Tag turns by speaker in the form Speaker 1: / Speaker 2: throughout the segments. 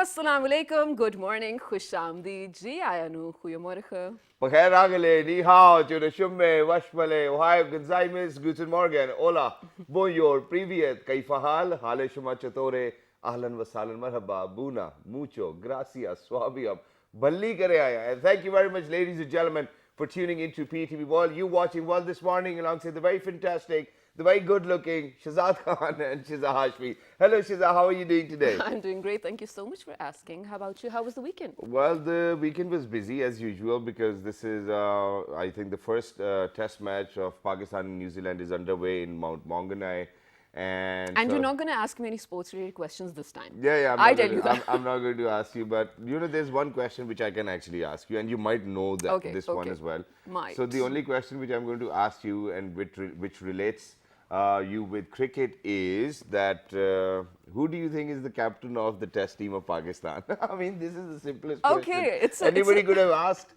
Speaker 1: assalamu alaikum, good morning, khush aamdeed, ji ayanu, goeiemorgen.
Speaker 2: Bakhair Agale, Ni Hao, Jure Shumme, Washmale, Ohio, Gonzaimes, Guten Morgen, Hola, Bonjour, Privyet, Kaifahal, Hale Shuma Chatore, Ahlan Wasalan Marhaba, Buna, Mucho, Gracias, Swabiab, Balli Kare Aaya. And thank you very much, ladies and gentlemen, for tuning into PTV World. You watching World this morning alongside the very fantastic, the very good-looking Shahzad Khan and Shiza Hashmi. Hello, Shiza. How are you doing today?
Speaker 1: I'm doing great. Thank you so much for asking. How about you? How was the weekend?
Speaker 2: Well, the weekend was busy as usual because this is, I think, the first test match of Pakistan and New Zealand is underway in Mount Maunganui.
Speaker 1: And you're not going to ask me any sports-related questions this time.
Speaker 2: Yeah,
Speaker 1: I tell you that.
Speaker 2: I'm not going to ask you, but you know, there's one question which I can actually ask you, and you might know that this one as well.
Speaker 1: Might.
Speaker 2: So the only question which I'm going to ask you, and which relates you with cricket, is that who do you think is the captain of the Test team of Pakistan? I mean, this is the simplest question anybody could have asked.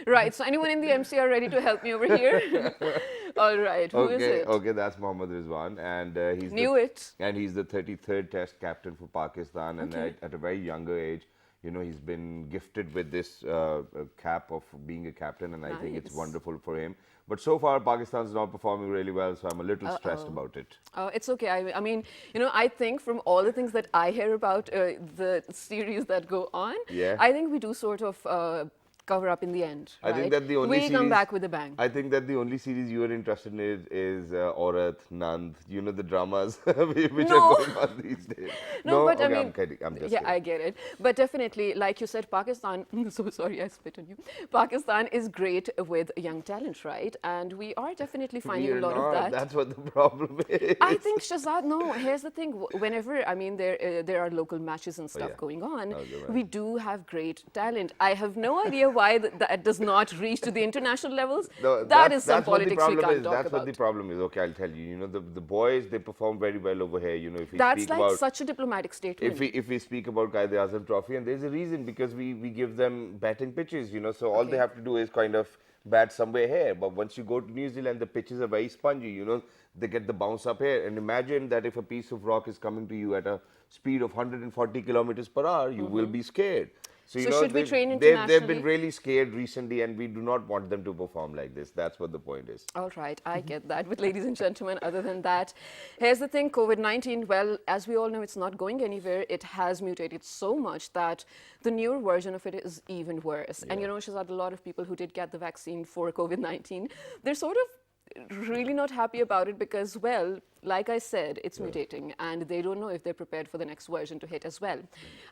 Speaker 1: Right. So anyone in the MC are ready to help me over here? All right. Who is it?
Speaker 2: Okay, that's Mohammad Rizwan, and he's he's the 33rd Test captain for Pakistan, and at a very younger age, you know, he's been gifted with this cap of being a captain, and I think it's wonderful for him. But so far, Pakistan's not performing really well, so I'm a little stressed about it.
Speaker 1: It's okay. I mean, you know, I think from all the things that I hear about the series that go on, I think we do sort of cover up in the end.
Speaker 2: I think that the only
Speaker 1: we come back with a bang.
Speaker 2: I think that the only series you are interested in is Aurat, Nand, you know, the dramas which are going on these days.
Speaker 1: No, but
Speaker 2: okay,
Speaker 1: I mean,
Speaker 2: I'm kidding. I'm just
Speaker 1: kidding. I get it. But definitely, like you said, Pakistan, so sorry I spit on you. Pakistan is great with young talent, right? And we are definitely finding a lot of that.
Speaker 2: That's what the problem is.
Speaker 1: I think, Shahzad, no, here's the thing. Whenever, I mean, there are local matches and stuff going on, we do have great talent. I have no idea why that does not reach to the international levels.
Speaker 2: No,
Speaker 1: that is some politics we can't talk about.
Speaker 2: That's what the problem is. Okay, I'll tell you. You know, the boys, they perform very well over here. You know, if we
Speaker 1: that's
Speaker 2: speak
Speaker 1: like
Speaker 2: about,
Speaker 1: such a diplomatic statement.
Speaker 2: If we speak about Quaid-e-Azam Trophy, and there's a reason, because we give them batting pitches. You know, so all they have to do is kind of bat somewhere here. But once you go to New Zealand, the pitches are very spongy. You know, they get the bounce up here. And imagine that if a piece of rock is coming to you at a speed of 140 kilometers per hour, you will be scared. So, you know,
Speaker 1: should we train internationally?
Speaker 2: They've been really scared recently, and we do not want them to perform like this. That's what the point is.
Speaker 1: All right, I get that. But ladies and gentlemen, other than that, here's the thing, COVID-19, well, as we all know, it's not going anywhere. It has mutated so much that the newer version of it is even worse. And you know, Shahzad, a lot of people who did get the vaccine for COVID-19, they're sort of really not happy about it because, well, like I said, it's mutating and they don't know if they're prepared for the next version to hit as well.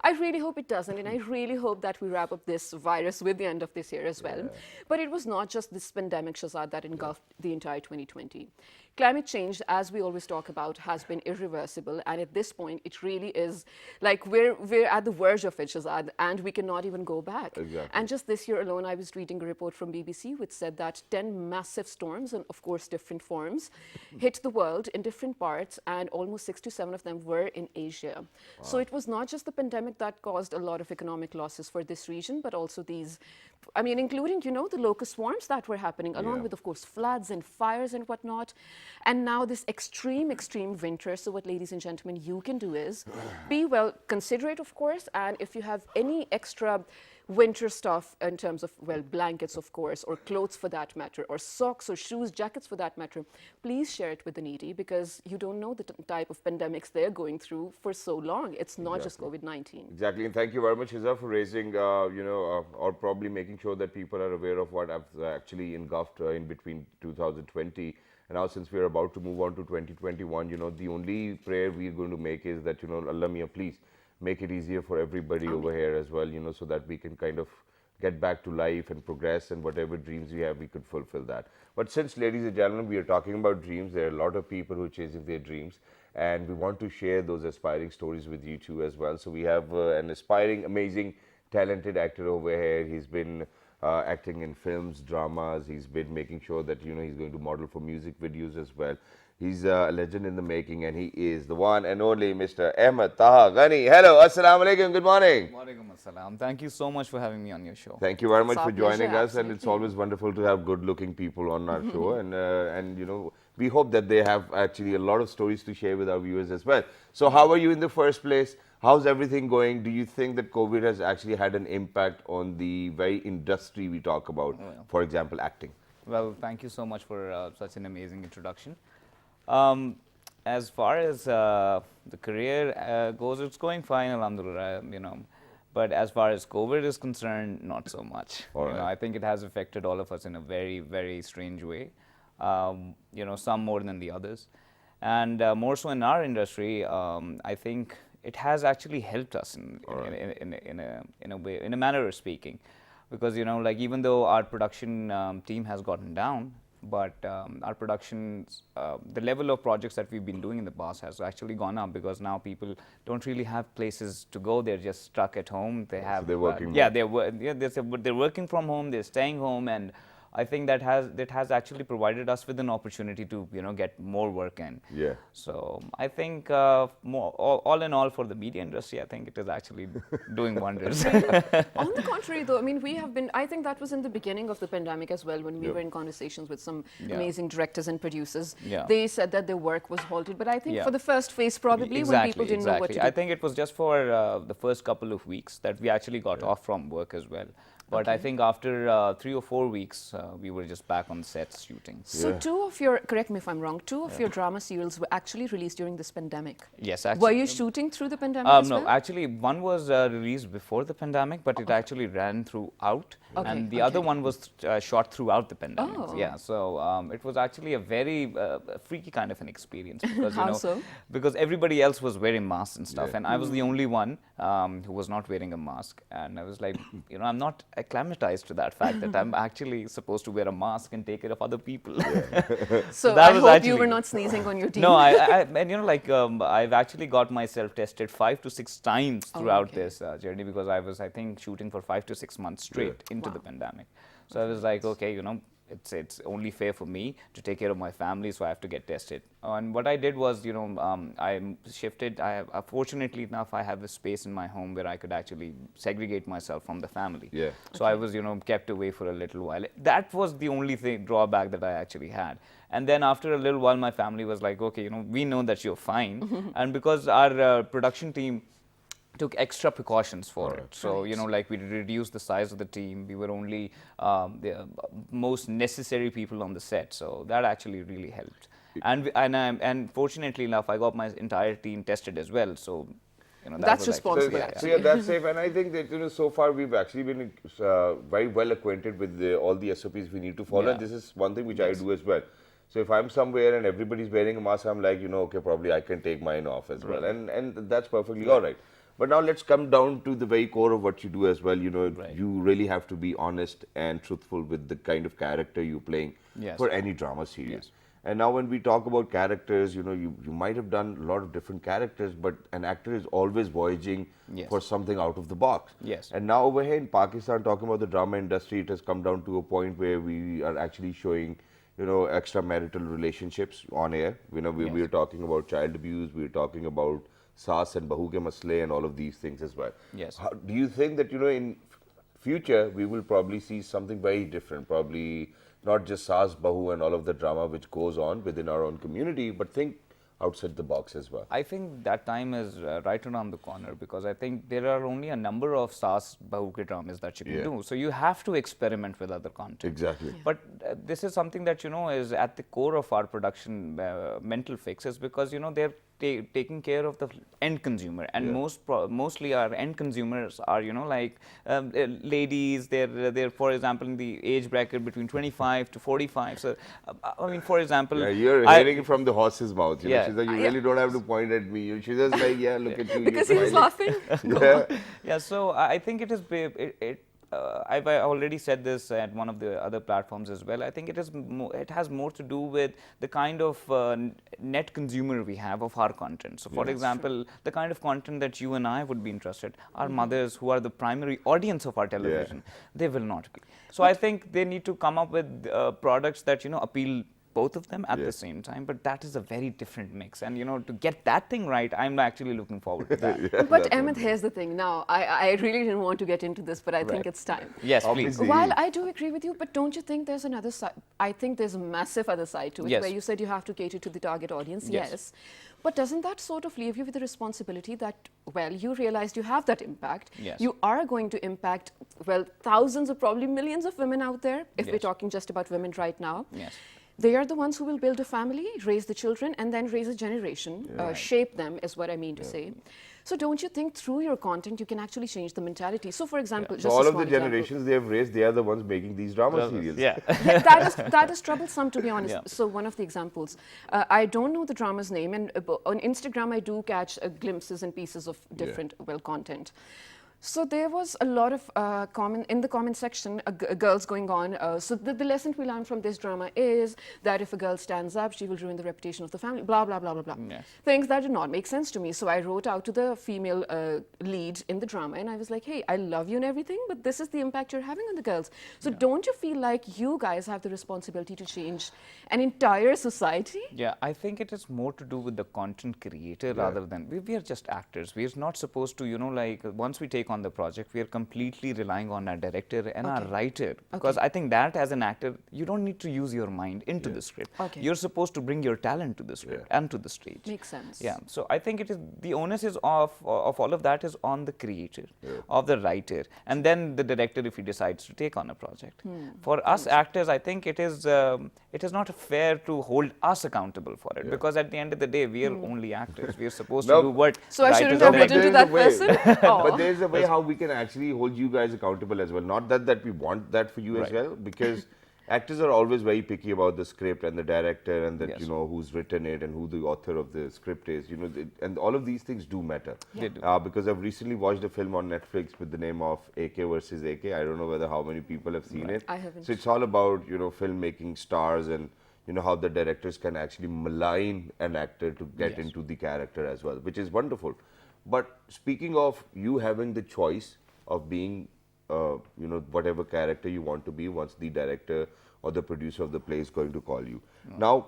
Speaker 1: I really hope it doesn't, and I really hope that we wrap up this virus with the end of this year as well. But it was not just this pandemic, Shahzad, that engulfed the entire 2020. Climate change, as we always talk about, has been irreversible, and at this point, it really is like we're at the verge of it, Shahzad, and we cannot even go back.
Speaker 2: Exactly.
Speaker 1: And just this year alone, I was reading a report from BBC which said that 10 massive storms, and of course different forms, hit the world in different parts, and almost 6 to 7 of them were in Asia. Wow. So it was not just the pandemic that caused a lot of economic losses for this region, but also these, I mean, including, you know, the locust swarms that were happening, along with, of course, floods and fires and whatnot. And now this extreme winter. So what, ladies and gentlemen, you can do is be well considerate, of course, and if you have any extra winter stuff in terms of, well, blankets, of course, or clothes for that matter, or socks or shoes, jackets for that matter, please share it with the needy, because you don't know the type of pandemics they're going through for so long. It's not just COVID-19.
Speaker 2: Exactly, and thank you very much, Hiza, for raising, you know, or probably making sure that people are aware of what I've actually engulfed in between 2020. And now, since we're about to move on to 2021, you know, the only prayer we're going to make is that, you know, Allah Mia, please make it easier for everybody over here as well, you know, so that we can kind of get back to life and progress, and whatever dreams we have, we could fulfill that. But since, ladies and gentlemen, we are talking about dreams, there are a lot of people who are chasing their dreams, and we want to share those aspiring stories with you too as well. So we have an aspiring, amazing, talented actor over here. He's been acting in films, dramas. He's been making sure that, you know, he's going to model for music videos as well. He's a legend in the making, and he is the one and only Mr. Ahmed Taha Ghani. Hello, assalamu alaikum, good morning.
Speaker 3: Walaikum assalam. Thank you so much for having me on your show.
Speaker 2: Thank you very much for joining us,
Speaker 1: absolutely.
Speaker 2: and it's always wonderful to have good-looking people on our show, and you know, we hope that they have actually a lot of stories to share with our viewers as well. So how are you in the first place? How's everything going? Do you think that COVID has actually had an impact on the very industry we talk about, for example, acting?
Speaker 3: Well, thank you so much for such an amazing introduction. Um, as far as the career goes, it's going fine, alhamdulillah, But as far as COVID is concerned, not so much.
Speaker 2: All right.
Speaker 3: I think it has affected all of us in a very, very strange way. Some more than the others. And more so in our industry, I think it has actually helped us in a way, in a manner of speaking, because like even though our production team has gotten down, but our productions, the level of projects that we've been doing in the past has actually gone up, because now people don't really have places to go. They're just stuck at home. They have,
Speaker 2: so they're working.
Speaker 3: They're working from home. They're staying home, and I think that has actually provided us with an opportunity to get more work in.
Speaker 2: Yeah.
Speaker 3: So I think all in all, for the media industry, I think it is actually doing wonders.
Speaker 1: On the contrary, though, I mean, I think that was in the beginning of the pandemic as well, when we were in conversations with some amazing directors and producers.
Speaker 3: Yeah.
Speaker 1: They said that their work was halted, but I think for the first phase, probably when people didn't know what to do.
Speaker 3: I think it was just for the first couple of weeks that we actually got off from work as well. But I think after 3 or 4 weeks, we were just back on sets shooting.
Speaker 1: So correct me if I'm wrong, two of your drama serials were actually released during this pandemic.
Speaker 3: Yes, actually.
Speaker 1: Were you shooting through the pandemic as well?
Speaker 3: No, actually one was released before the pandemic, but it actually ran throughout. And the other one was shot throughout the pandemic.
Speaker 1: Oh.
Speaker 3: Yeah, so it was actually a very freaky kind of an experience, because
Speaker 1: How so?
Speaker 3: Because everybody else was wearing masks and stuff, and I was the only one who was not wearing a mask, and I was like, I'm not acclimatized to that fact that I'm actually supposed to wear a mask and take care of other people.
Speaker 1: So I hope you were not sneezing on your team.
Speaker 3: No, and I've actually got myself tested 5 to 6 times throughout this journey, because I was, I think, shooting for 5 to 6 months straight into the pandemic. So I was like, okay, it's only fair for me to take care of my family, so I have to get tested. And what I did was, I shifted. Fortunately enough, I have a space in my home where I could actually segregate myself from the family.
Speaker 2: Yeah.
Speaker 3: So I was, kept away for a little while. That was the only drawback that I actually had. And then after a little while, my family was like, okay, we know that you're fine. And because our production team took extra precautions for it. So, like we reduced the size of the team. We were only the most necessary people on the set. So that actually really helped. And fortunately enough, I got my entire team tested as well. So,
Speaker 1: that's responsible.
Speaker 2: So that's safe. And I think that, so far we've actually been very well acquainted with all the SOPs we need to follow. And this is one thing which I do as well. So if I'm somewhere and everybody's wearing a mask, I'm like, okay, probably I can take mine off as well. And that's perfectly all right. But now let's come down to the very core of what you do as well. You really have to be honest and truthful with the kind of character you're playing for any drama series.
Speaker 3: Yes.
Speaker 2: And now when we talk about characters, you might have done a lot of different characters, but an actor is always voyaging for something out of the box.
Speaker 3: Yes.
Speaker 2: And now over here in Pakistan, talking about the drama industry, it has come down to a point where we are actually showing extramarital relationships on air. We are talking about child abuse, we are talking about saas and bahu ke masle and all of these things as well.
Speaker 3: Yes.
Speaker 2: Do you think that, in future, we will probably see something very different, probably not just saas, bahu and all of the drama which goes on within our own community, but think outside the box as well?
Speaker 3: I think that time is right around the corner, because I think there are only a number of saas bahu ke dramas that you can do. So you have to experiment with other content.
Speaker 2: Exactly.
Speaker 3: But this is something that, is at the core of our production mental fix, is because, they're taking care of the end consumer, and mostly our end consumers are ladies. They're for example in the age bracket between 25 to 45. So I mean, for example,
Speaker 2: you're hearing it from the horse's mouth. She's like, you really don't have to point at me. She's just like, look at you.
Speaker 1: Because he was laughing.
Speaker 3: So I think it is I've already said this at one of the other platforms as well. I think it has more to do with the kind of net consumer we have of our content. So, for example, the kind of content that you and I would be interested, our mothers, who are the primary audience of our television, they will not be. So, I think they need to come up with products that appeal both of them at the same time, but that is a very different mix. And, to get that thing right, I'm actually looking forward to that.
Speaker 1: But Ahmed, here's the thing. Now, I really didn't want to get into this, but I think it's time.
Speaker 3: Yes, please.
Speaker 2: Obviously.
Speaker 1: While I do agree with you, but don't you think there's another side? I think there's a massive other side to it,
Speaker 3: Yes.
Speaker 1: where you said you have to cater to the target audience.
Speaker 3: Yes.
Speaker 1: Yes. But doesn't that sort of leave you with the responsibility that, well, you realized you have that impact.
Speaker 3: Yes.
Speaker 1: You are going to impact, well, thousands or probably millions of women out there, if we're
Speaker 3: Yes.
Speaker 1: talking just about women right now.
Speaker 3: Yes.
Speaker 1: They are the ones who will build a family, raise the children, and then raise a generation, shape them, is what I mean to say. So don't you think through your content you can actually change the mentality? So for example,
Speaker 2: So
Speaker 1: just
Speaker 2: all
Speaker 1: a
Speaker 2: of the
Speaker 1: small example.
Speaker 2: generations they have raised, they are the ones making these drama serials.
Speaker 3: Yeah.
Speaker 1: Yeah, that is troublesome, to be honest.
Speaker 3: Yeah.
Speaker 1: So one of the examples, I don't know the drama's name, and on Instagram I do catch glimpses and pieces of different content. So there was a lot of in the comment section, girls going on. So the lesson we learned from this drama is that if a girl stands up, she will ruin the reputation of the family, blah, blah, blah, blah, blah.
Speaker 3: Yes.
Speaker 1: Things that did not make sense to me. So I wrote out to the female lead in the drama, and I was like, hey, I love you and everything, but this is the impact you're having on the girls. So don't you feel like you guys have the responsibility to change an entire society?
Speaker 3: Yeah, I think it is more to do with the content creator rather than, we are just actors. We are not supposed to, like once we take on the project, we are completely relying on our director and our writer. Because I think that as an actor, you don't need to use your mind into the script.
Speaker 1: Okay.
Speaker 3: You're supposed to bring your talent to the script and to the stage.
Speaker 1: Makes sense.
Speaker 3: Yeah, so I think it is, the onus is of all of that is on the creator, of the writer, and then the director if he decides to take on a project. For us actors, I think it is not fair to hold us accountable for it, because at the end of the day, we are only actors. We are supposed to do what
Speaker 1: So I shouldn't
Speaker 3: writers
Speaker 1: have
Speaker 3: and
Speaker 1: written
Speaker 3: directors
Speaker 1: to
Speaker 2: there
Speaker 1: that
Speaker 2: is a way.
Speaker 1: person?
Speaker 2: But there's a way how we can actually hold you guys accountable as well. Not that we want that for you as well, because actors are always very picky about the script and the director and that
Speaker 3: Yes.
Speaker 2: who's written it and who the author of the script is. And all of these things do matter.
Speaker 3: They do.
Speaker 2: Because I've recently watched a film on Netflix with the name of AK versus AK. I don't know whether how many people have seen it.
Speaker 1: I haven't.
Speaker 2: So it's all about filmmaking stars and how the directors can actually malign an actor to get into the character as well, which is wonderful. But speaking of you having the choice of being whatever character you want to be once the director or the producer of the play is going to call you. Now,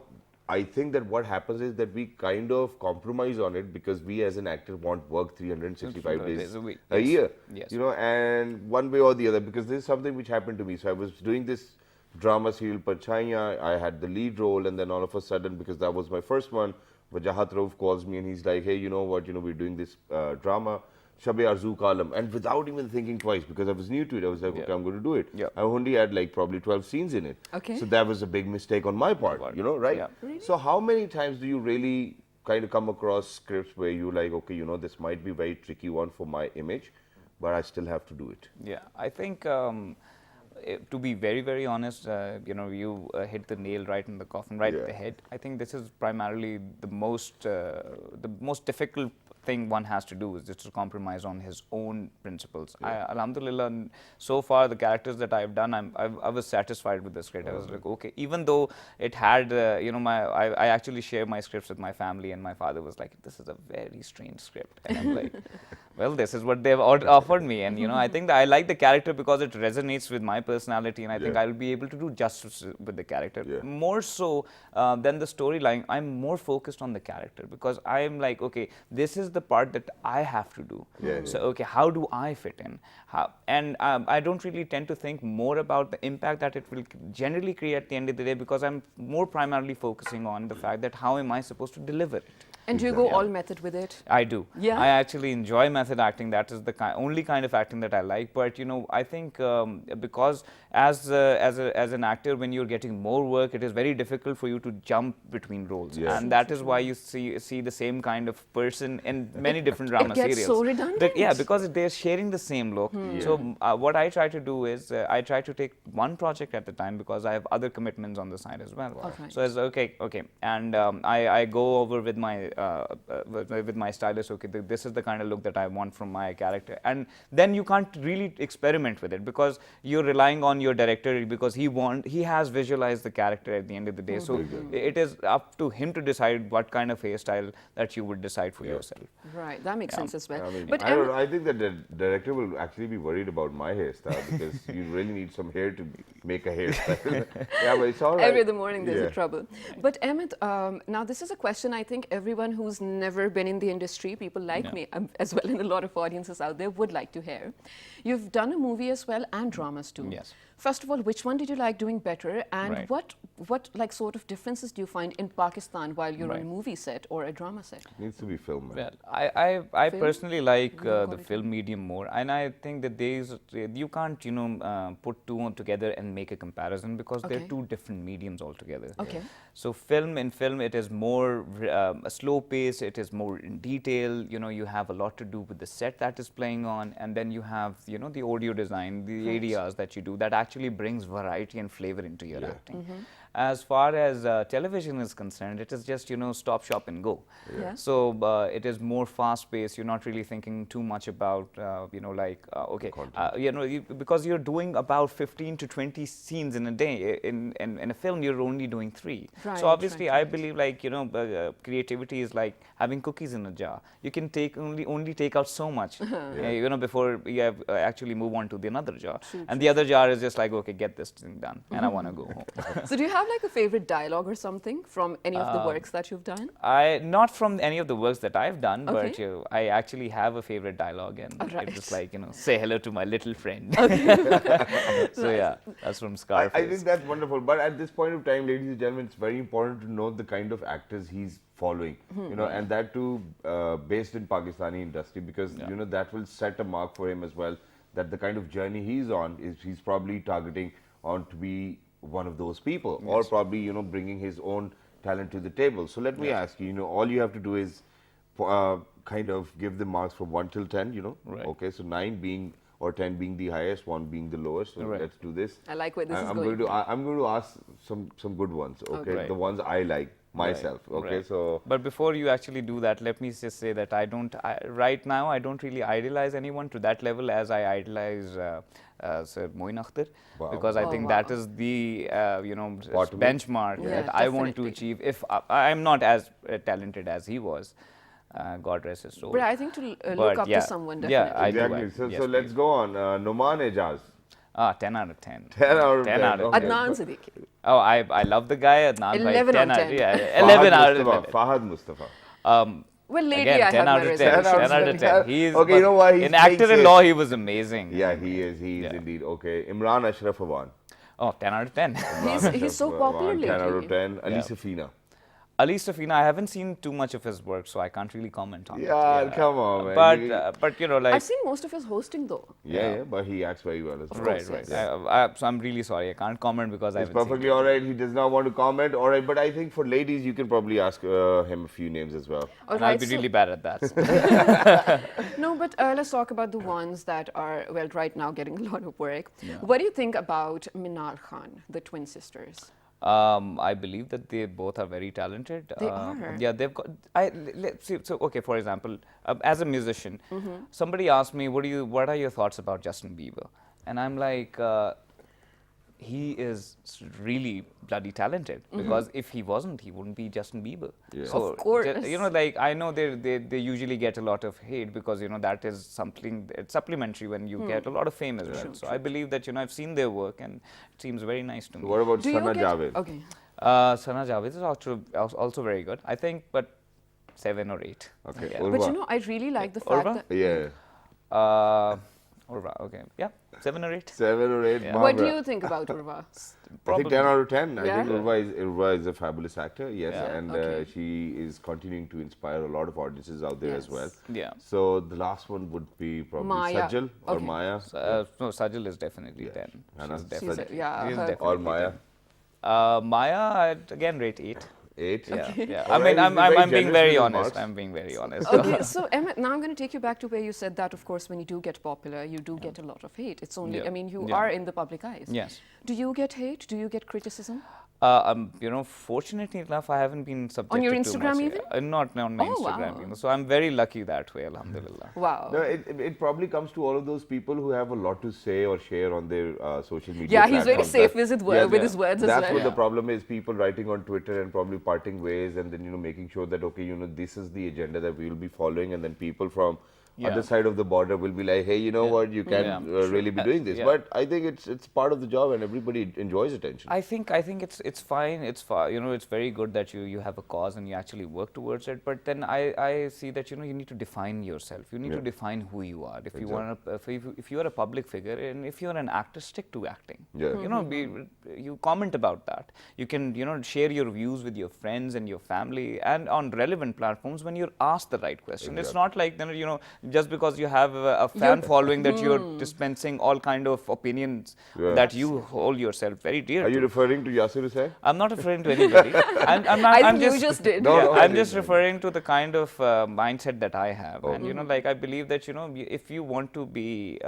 Speaker 2: I think that what happens is that we kind of compromise on it because we as an actor want work 365 days
Speaker 3: a week.
Speaker 2: a year.
Speaker 3: Yes.
Speaker 2: And one way or the other, because this is something which happened to me. So I was doing this drama serial Parchaiya, I had the lead role, and then all of a sudden, because that was my first one, Wajahat Rauf calls me and he's like, hey, you know what, we're doing this drama, Shab-e Arzu Kalam, and without even thinking twice, because I was new to it, I was like, okay, I'm going to do it.
Speaker 3: Yeah.
Speaker 2: I only had like probably 12 scenes in it.
Speaker 1: Okay.
Speaker 2: So that was a big mistake on my part, right?
Speaker 3: Yeah.
Speaker 1: Really?
Speaker 2: So how many times do you really kind of come across scripts where you like, okay, this might be a very tricky one for my image, but I still have to do it?
Speaker 3: Yeah, I think to be very, very honest, you hit the nail right in the coffin, right at the head. I think this is primarily the most difficult thing one has to do is just to compromise on his own principles. Alhamdulillah, so far the characters that I've done, I was satisfied with the script. I was like, okay, even though it had, I actually share my scripts with my family, and my father was like, this is a very strange script. And I'm like, well, this is what they've offered me. And, I think that I like the character because it resonates with my personality, and I think I'll be able to do justice with the character. More so than the storyline, I'm more focused on the character because I'm like, okay, this is the part that I have to do. So, okay, how do I fit in? And I don't really tend to think more about the impact that it will generally create at the end of the day because I'm more primarily focusing on the fact that how am I supposed to deliver it.
Speaker 1: And do you go all method with it?
Speaker 3: I do.
Speaker 1: Yeah.
Speaker 3: I actually enjoy method acting. That is the only kind of acting that I like. But I think because as an actor, when you're getting more work, it is very difficult for you to jump between roles, and that is why you see the same kind of person in many different drama serials.
Speaker 1: It gets so redundant.
Speaker 3: Because they're sharing the same look. So what I try to do is I try to take one project at a time because I have other commitments on the side as well.
Speaker 1: Okay.
Speaker 3: So it's okay, and I go over with my with my stylist, okay, this is the kind of look that I want from my character, and then you can't really experiment with it because you're relying on your director because he has visualized the character at the end of the day. So it is up to him to decide what kind of hairstyle that you would decide for yourself.
Speaker 1: Right, that makes sense as well.
Speaker 2: I mean,
Speaker 1: But
Speaker 2: I don't know. I think that the director will actually be worried about my hairstyle because you really need some hair to make a hairstyle. Yeah, but it's all right.
Speaker 1: every other morning there's
Speaker 2: Yeah.
Speaker 1: a trouble. But Ahmed, now this is a question I think everyone who's never been in the industry, people like me as well, and a lot of audiences out there would like to hear. You've done a movie as well and dramas too.
Speaker 3: Yes.
Speaker 1: First of all, which one did you like doing better, and
Speaker 3: Right.
Speaker 1: what like sort of differences do you find in Pakistan while you're on a
Speaker 3: Right.
Speaker 1: movie set or a drama set?
Speaker 2: Needs to be filmed. man.
Speaker 3: Well, I
Speaker 1: Film?
Speaker 3: personally like the
Speaker 1: quality.
Speaker 3: film medium more, and I think that you can't put two on together and make a comparison because
Speaker 1: Okay.
Speaker 3: they're two different mediums altogether.
Speaker 1: Okay.
Speaker 3: So in film it is more a slow pace, it is more in detail, you have a lot to do with the set that is playing on, and then you have the audio design, the areas that you do that actually brings variety and flavor into your acting. As far as television is concerned, it is just stop, shop and go.
Speaker 1: Yeah.
Speaker 3: So it is more fast paced. You're not really thinking too much about okay, because you're doing about 15 to 20 scenes in a day. In a film, you're only doing 3.
Speaker 1: Right,
Speaker 3: So obviously,
Speaker 1: right,
Speaker 3: I believe creativity is like having cookies in a jar. You can only take out so much, before you have, actually move on to the another jar. And the other jar is just like, okay, get this thing done, and I want to go home.
Speaker 1: So do you have like a favorite dialogue or something from any of the works that you've done?
Speaker 3: Not from any of the works that I've done,
Speaker 1: Okay.
Speaker 3: but I actually have a favorite dialogue, and
Speaker 1: Alright.
Speaker 3: it's just like say hello to my little friend. So yeah, that's from
Speaker 2: I
Speaker 3: Scarface.
Speaker 2: think that's wonderful. But at this point of time, ladies and gentlemen, it's very important to know the kind of actors he's following, and that too based in Pakistani industry, because that will set a mark for him as well. That the kind of journey he's on he's probably targeting on to be one of those people, or probably bringing his own talent to the table. So let me ask you, all you have to do is kind of give the marks from 1 till 10.
Speaker 3: Right.
Speaker 2: Okay, so 9 being or 10 being the highest, 1 being the lowest. So
Speaker 3: Right.
Speaker 2: let's do this.
Speaker 1: I like where this is
Speaker 2: I'm
Speaker 1: going.
Speaker 2: I'm going to ask some good ones. Okay,
Speaker 3: Right.
Speaker 2: the ones I like myself. Okay,
Speaker 3: Right.
Speaker 2: so
Speaker 3: But before you actually do that, let me just say that right now I don't really idolize anyone to that level as I idolize Sir Moin Akhtar,
Speaker 2: Wow.
Speaker 3: because I
Speaker 1: Oh,
Speaker 3: think
Speaker 1: wow.
Speaker 3: that is the
Speaker 2: Bottom.
Speaker 3: benchmark
Speaker 1: Yeah,
Speaker 3: that I want to
Speaker 1: definitely.
Speaker 3: achieve. If I'm not as talented as he was, God rest his soul.
Speaker 1: But I think to look
Speaker 3: But
Speaker 1: up
Speaker 3: yeah,
Speaker 1: to someone
Speaker 3: yeah,
Speaker 1: definitely.
Speaker 3: I do.
Speaker 2: exactly. So,
Speaker 3: Yes,
Speaker 2: so let's
Speaker 3: please.
Speaker 2: go on. Noman Ejaz.
Speaker 3: 10 out of 10.
Speaker 2: 10 out of 10.
Speaker 3: out of
Speaker 2: Okay.
Speaker 3: 10.
Speaker 1: Adnan Siddiqui.
Speaker 3: Oh, I love the guy. Adnan bhai,
Speaker 1: 11 out of
Speaker 3: 10
Speaker 1: 10.
Speaker 3: Yeah, 11 out of
Speaker 2: Mustafa,
Speaker 3: 11.
Speaker 2: Fahad Mustafa.
Speaker 1: Well, lately
Speaker 3: Again,
Speaker 1: I
Speaker 3: 10
Speaker 1: have
Speaker 3: out
Speaker 1: my
Speaker 3: of 10.
Speaker 1: reservations.
Speaker 3: 10 out of 10. He is,
Speaker 2: Okay, you know what? He's
Speaker 3: in
Speaker 2: playing
Speaker 3: actor-in-law,
Speaker 2: safe.
Speaker 3: he was amazing.
Speaker 2: Yeah, he is. He is
Speaker 3: Yeah.
Speaker 2: indeed. Okay, Imran Ashraf Awan.
Speaker 3: Oh, 10 out of 10.
Speaker 1: He's so popular
Speaker 2: 10 out of
Speaker 1: lately.
Speaker 2: 10. Ali
Speaker 3: Yeah.
Speaker 2: Safina.
Speaker 3: Ali Safina, I haven't seen too much of his work, so I can't really comment on it.
Speaker 2: Yeah, come on, man.
Speaker 3: But like,
Speaker 1: I've seen most of his hosting though.
Speaker 2: yeah, but he acts very well as well.
Speaker 3: right.
Speaker 1: yes.
Speaker 3: So I'm really sorry, I can't comment because I
Speaker 2: It's
Speaker 3: haven't seen
Speaker 2: perfectly all right. He does not want to comment. All right, but I think for ladies, you can probably ask him a few names as well.
Speaker 1: All
Speaker 3: And I'll
Speaker 1: right,
Speaker 3: be
Speaker 1: so-
Speaker 3: really bad at that.
Speaker 1: No, but let's talk about the ones that are, well, right now getting a lot of work. What do you think about Minar Khan, the twin sisters?
Speaker 3: I believe that they both are very talented.
Speaker 1: They are.
Speaker 3: Yeah, they've got. Let's see. So, okay, for example, as a musician, somebody asked me, "What are your thoughts about Justin Bieber?" And I'm like, he is really bloody talented, because if he wasn't, he wouldn't be Justin Bieber.
Speaker 2: Yeah.
Speaker 3: So,
Speaker 1: Of course.
Speaker 3: like, I know they usually get a lot of hate because that is something it's supplementary when you get a lot of fame as well. So I believe that I've seen their work and it seems very nice to me.
Speaker 2: What about
Speaker 1: Do you
Speaker 2: Sana
Speaker 1: get
Speaker 2: Javed?
Speaker 1: okay?
Speaker 3: Sana Javed is also very good, I think, but 7 or 8.
Speaker 2: Okay,
Speaker 3: Yeah.
Speaker 2: Urva.
Speaker 1: But I really like the fact
Speaker 3: Urva?
Speaker 1: that.
Speaker 2: Yeah,
Speaker 3: Urva, okay, yeah, 7 or 8.
Speaker 2: 7 or 8.
Speaker 3: Yeah.
Speaker 1: What do
Speaker 2: Mahavra.
Speaker 1: you think about Urva?
Speaker 2: I think 10 out of 10. I
Speaker 1: Yeah?
Speaker 2: think Urva is a fabulous actor, yes,
Speaker 3: Yeah.
Speaker 2: and
Speaker 1: Okay.
Speaker 2: she is continuing to inspire a lot of audiences out there as
Speaker 1: Yes.
Speaker 2: well.
Speaker 3: Yeah.
Speaker 2: So the last one would be probably
Speaker 1: Maya.
Speaker 2: Sajal or
Speaker 1: Okay.
Speaker 2: Maya.
Speaker 3: No, Sajal is definitely
Speaker 2: Yeah.
Speaker 3: 10.
Speaker 2: Hannah.
Speaker 3: She's
Speaker 2: She's a-
Speaker 3: definitely,
Speaker 1: yeah,
Speaker 3: she's
Speaker 1: her-
Speaker 3: definitely
Speaker 2: Or Maya.
Speaker 3: 10. Maya, I'd again rate 8.
Speaker 2: 8.
Speaker 3: Yeah, yeah.
Speaker 2: All
Speaker 3: I mean,
Speaker 2: right,
Speaker 3: I'm
Speaker 2: he's very
Speaker 3: being
Speaker 2: generous
Speaker 3: very
Speaker 2: with his
Speaker 3: honest.
Speaker 2: marks.
Speaker 3: I'm being very honest.
Speaker 1: Okay, so Ahmed, now I'm going to take you back to where you said that, of course, when you do get popular, you do get a lot of hate. It's only,
Speaker 3: Yeah.
Speaker 1: I mean, you
Speaker 3: Yeah.
Speaker 1: are in the public eyes.
Speaker 3: Yes.
Speaker 1: Do you get hate? Do you get criticism?
Speaker 3: Fortunately enough, I haven't been subjected
Speaker 1: On your
Speaker 3: to
Speaker 1: Instagram
Speaker 3: much.
Speaker 1: even?
Speaker 3: Not on my
Speaker 1: Oh,
Speaker 3: Instagram,
Speaker 1: wow.
Speaker 3: So I'm very lucky that way, alhamdulillah.
Speaker 1: Wow.
Speaker 2: No, it probably comes to all of those people who have a lot to say or share on their social media
Speaker 1: Yeah, he's very
Speaker 2: platforms.
Speaker 1: safe with his,
Speaker 2: Yes,
Speaker 1: with his words as
Speaker 2: that's
Speaker 1: well.
Speaker 2: what the
Speaker 3: Yeah.
Speaker 2: problem is. People writing on Twitter and probably parting ways, and then making sure that okay, this is the agenda that we will be following, and then people from
Speaker 3: Yeah.
Speaker 2: other side of the border will be like, hey, you know
Speaker 3: Yeah.
Speaker 2: what, you can
Speaker 3: Yeah,
Speaker 2: really be doing this.
Speaker 3: yeah.
Speaker 2: But I think it's part of the job, and everybody enjoys attention.
Speaker 3: I think it's fine. It's very good that you have a cause and you actually work towards it. But then I see that you need to define yourself. You need to define who you are. If you want if you are a public figure and if you're an actor, stick to acting.
Speaker 2: Yeah.
Speaker 3: You comment about that. You can share your views with your friends and your family and on relevant platforms when you're asked the right question. It's not like just because you have a fan following that you're dispensing all kind of opinions that you hold yourself very dear
Speaker 2: Are you
Speaker 3: to.
Speaker 2: referring to Yasir Hussain?
Speaker 3: I'm not referring to anybody. I'm
Speaker 1: You just did.
Speaker 2: No, no, I
Speaker 3: I'm
Speaker 2: didn't.
Speaker 3: just referring to the kind of mindset that I have, and like I believe that if you want to be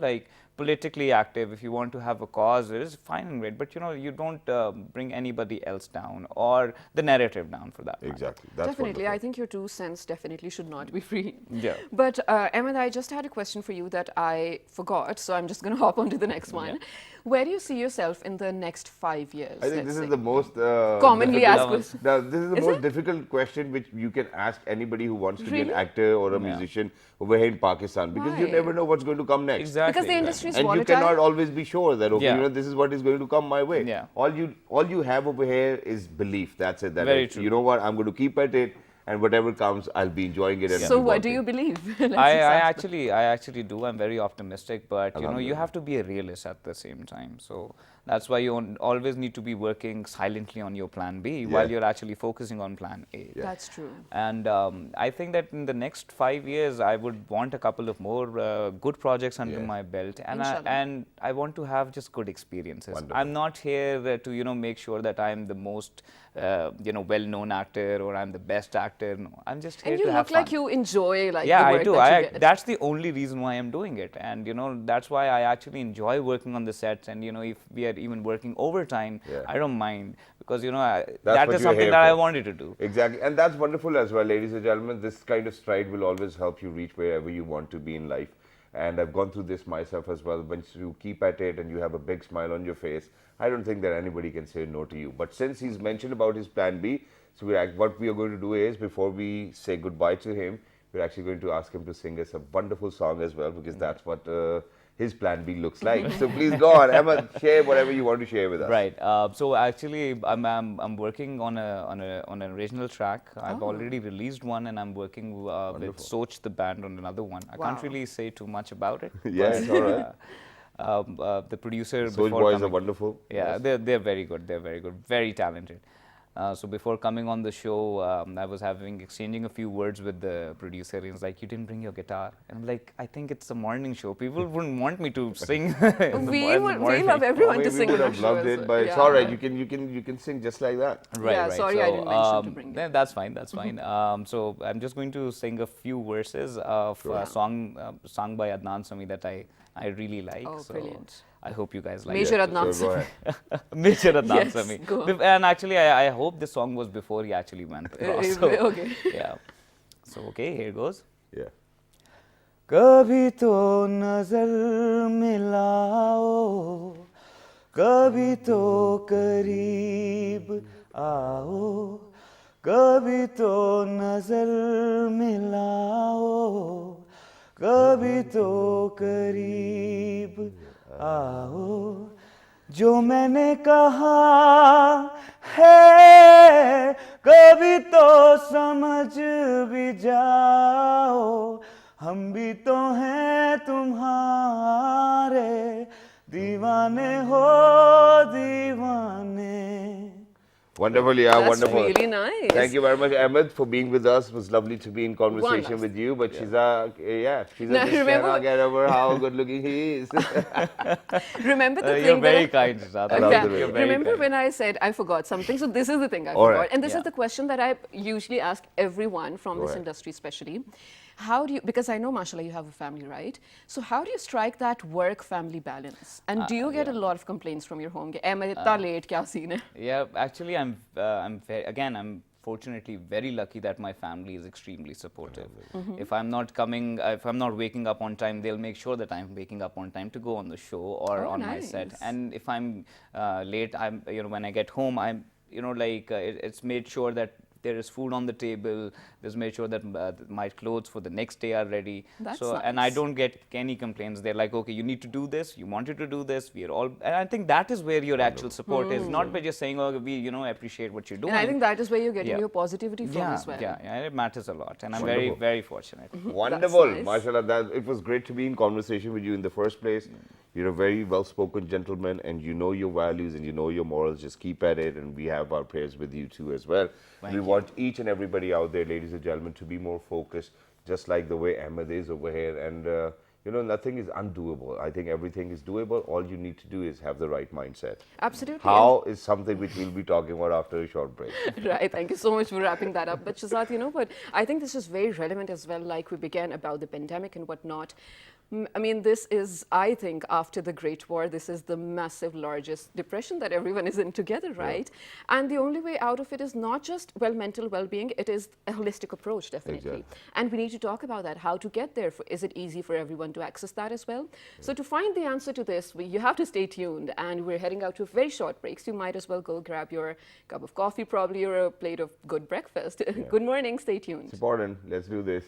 Speaker 3: like politically active, if you want to have a cause, it is fine and great. But you don't bring anybody else down or the narrative down for that matter.
Speaker 2: Exactly. That's
Speaker 1: Definitely.
Speaker 2: wonderful.
Speaker 1: I think your 2 cents definitely should not be free.
Speaker 3: Yeah.
Speaker 1: But Ahmed, I just had a question for you that I forgot, so I'm just going to hop on to the next one. Where do you see yourself in the next 5 years?
Speaker 2: I think
Speaker 1: let's
Speaker 2: this
Speaker 1: say?
Speaker 2: is the most
Speaker 1: Commonly asked
Speaker 2: difficult-
Speaker 1: question.
Speaker 2: Now, this is the
Speaker 1: Is
Speaker 2: most
Speaker 1: it?
Speaker 2: difficult question which you can ask anybody who wants to be an
Speaker 1: Really?
Speaker 2: actor or a musician over here in Pakistan, because you
Speaker 1: Why?
Speaker 2: never know what's going to come next.
Speaker 3: Exactly.
Speaker 1: Because the industry is
Speaker 2: And you
Speaker 1: volatile.
Speaker 2: cannot always be sure that okay,
Speaker 3: Yeah.
Speaker 2: this is what is going to come my way.
Speaker 3: Yeah.
Speaker 2: All you have over here is belief. That's it. That
Speaker 3: Very
Speaker 2: is,
Speaker 3: true.
Speaker 2: you know what, I'm going to keep at it, and whatever comes, I'll be enjoying it. And
Speaker 1: So
Speaker 2: be
Speaker 1: what do
Speaker 2: working.
Speaker 1: you believe? Let's just
Speaker 3: I
Speaker 1: ask that.
Speaker 3: actually do. I'm very optimistic, but you have to be a realist at the same time. So that's why you always need to be working silently on your plan B while you're actually focusing on plan A.
Speaker 1: That's true.
Speaker 3: And I think that in the next 5 years, I would want a couple of more good projects under my belt, and I want to have just good experiences.
Speaker 2: Wonderful.
Speaker 3: I'm not here to make sure that I'm the most well-known actor or I'm the best actor. No, I'm just here
Speaker 1: And you
Speaker 3: to have
Speaker 1: look like
Speaker 3: fun.
Speaker 1: you enjoy the
Speaker 3: Yeah, I
Speaker 1: work
Speaker 3: do.
Speaker 1: that you get.
Speaker 3: That's the only reason why I'm doing it, and that's why I actually enjoy working on the sets. And if we are even working overtime, I don't mind because that
Speaker 2: what
Speaker 3: is
Speaker 2: you're
Speaker 3: something
Speaker 2: here
Speaker 3: that I
Speaker 2: for.
Speaker 3: wanted to do.
Speaker 2: Exactly, and that's wonderful as well, ladies and gentlemen. This kind of stride will always help you reach wherever you want to be in life. And I've gone through this myself as well. Once you keep at it and you have a big smile on your face, I don't think that anybody can say no to you. But since he's mentioned about his plan B, so what we are going to do is, before we say goodbye to him, we're actually going to ask him to sing us a wonderful song as well, because that's what his plan B looks like. So please go on, Ahmed, share whatever you want to share with us.
Speaker 3: Right. So actually, I'm working on an original track. I've already released one, and I'm working with Soch the band on another one. I can't really say too much about it.
Speaker 2: Yes, all right.
Speaker 3: The producer.
Speaker 2: Those
Speaker 3: before
Speaker 2: boys are
Speaker 3: coming-
Speaker 2: wonderful.
Speaker 3: Yeah, they're very good. They're very good. Very talented. So before coming on the show, I was exchanging a few words with the producer. He was like, "You didn't bring your guitar," and I'm like, "I think it's a morning show. People wouldn't want me to sing." in the
Speaker 1: We
Speaker 3: morning.
Speaker 1: love everyone to
Speaker 2: We
Speaker 1: sing
Speaker 2: would
Speaker 1: on our
Speaker 2: have
Speaker 1: show
Speaker 2: loved
Speaker 1: as
Speaker 2: it,
Speaker 1: well.
Speaker 2: but it's
Speaker 1: Yeah.
Speaker 2: all right. You can sing just like that.
Speaker 3: Right,
Speaker 1: Yeah,
Speaker 3: right.
Speaker 1: sorry, I
Speaker 3: So,
Speaker 1: didn't mention to bring it.
Speaker 3: That's fine. That's fine. So I'm just going to sing a few verses of a song by Adnan Sami that I really like.
Speaker 1: Oh,
Speaker 3: so
Speaker 1: brilliant.
Speaker 3: I hope you guys like
Speaker 1: Major
Speaker 3: it.
Speaker 1: Adnan
Speaker 2: So go
Speaker 1: Sami.
Speaker 2: ahead.
Speaker 3: Major Adnan
Speaker 1: Yes,
Speaker 3: Sami.
Speaker 1: go on.
Speaker 3: And actually, I hope this song was before he actually went across. So,
Speaker 1: Okay.
Speaker 3: yeah. So okay, here goes.
Speaker 2: Yeah.
Speaker 3: कभी तो नजर मिलाओ, कभी तो करीब आओ, कभी तो नजर मिलाओ, कभी तो करीब आओ, जो मैंने कहा है कभी तो समझ भी जाओ, हम भी तो हैं तुम्हारे दीवाने हो दीवाने.
Speaker 2: Wonderful, yeah,
Speaker 1: That's
Speaker 2: wonderful.
Speaker 1: really nice.
Speaker 2: Thank you very much, Ahmed, for being with us. It was lovely to be in conversation
Speaker 1: One
Speaker 2: with you. But Shiza, she's
Speaker 1: Now,
Speaker 2: just
Speaker 1: remember-
Speaker 2: cannot get over how good looking he is.
Speaker 1: Remember the
Speaker 3: You're
Speaker 1: thing
Speaker 3: very
Speaker 1: that
Speaker 3: kind, Shazad.
Speaker 2: I love
Speaker 1: Yeah.
Speaker 2: the way.
Speaker 3: You're very
Speaker 1: Remember
Speaker 3: kind.
Speaker 1: when I said I forgot something? So this is the thing I
Speaker 2: All
Speaker 1: forgot.
Speaker 2: right.
Speaker 1: And this
Speaker 3: Yeah.
Speaker 1: is the question that I usually ask everyone from this
Speaker 2: ahead.
Speaker 1: industry especially. How do you, because I know, mashallah, you have a family, right? So how do you strike that work-family balance? And do you get a
Speaker 3: Yeah.
Speaker 1: lot of complaints from your home? "Eh, main itna late, kya scene hai?"
Speaker 3: Yeah, actually, I'm fortunately very lucky that my family is extremely supportive. If I'm not coming, if I'm not waking up on time, they'll make sure that I'm waking up on time to go on the show or
Speaker 1: Oh,
Speaker 3: on my set.
Speaker 1: nice.
Speaker 3: And if I'm late, when I get home, it's made sure that there is food on the table. There's made sure that my clothes for the next day are ready.
Speaker 1: That's
Speaker 3: So, and I
Speaker 1: nice.
Speaker 3: don't get any complaints. They're like, okay, you need to do this. You wanted to do this. We are all, and I think that is where your actual support is, not by just saying, oh, we, appreciate what you're doing.
Speaker 1: And I think that is where you're getting
Speaker 3: Yeah.
Speaker 1: your positivity from
Speaker 3: Yeah,
Speaker 1: as well.
Speaker 3: yeah, it matters a lot, and I'm
Speaker 2: Wonderful.
Speaker 3: very fortunate.
Speaker 2: Wonderful,
Speaker 1: nice.
Speaker 2: mashallah. That it was great to be in conversation with you in the first place. You're a very well-spoken gentleman, and you know your values and you know your morals. Just keep at it, and we have our prayers with you too as well. We want each and everybody out there, ladies and gentlemen, to be more focused, just like the way Ahmed is over here. And nothing is undoable. I think everything is doable. All you need to do is have the right mindset.
Speaker 1: Absolutely.
Speaker 2: How is something which we'll be talking about after a short break.
Speaker 1: Right, thank you so much for wrapping that up. But Shazad, but I think this is very relevant as well, like we began about the pandemic and whatnot. I mean, this is, I think, after the Great War, this is the massive, largest depression that everyone is in together, right? And the only way out of it is not just, mental well-being, it is a holistic approach, definitely.
Speaker 2: Exactly.
Speaker 1: And we need to talk about that, how to get there. Is it easy for everyone to access that as well? So to find the answer to this, you have to stay tuned. And we're heading out to a very short break, so you might as well go grab your cup of coffee, probably, or a plate of good breakfast. Good morning, stay tuned.
Speaker 2: It's important. Let's do this.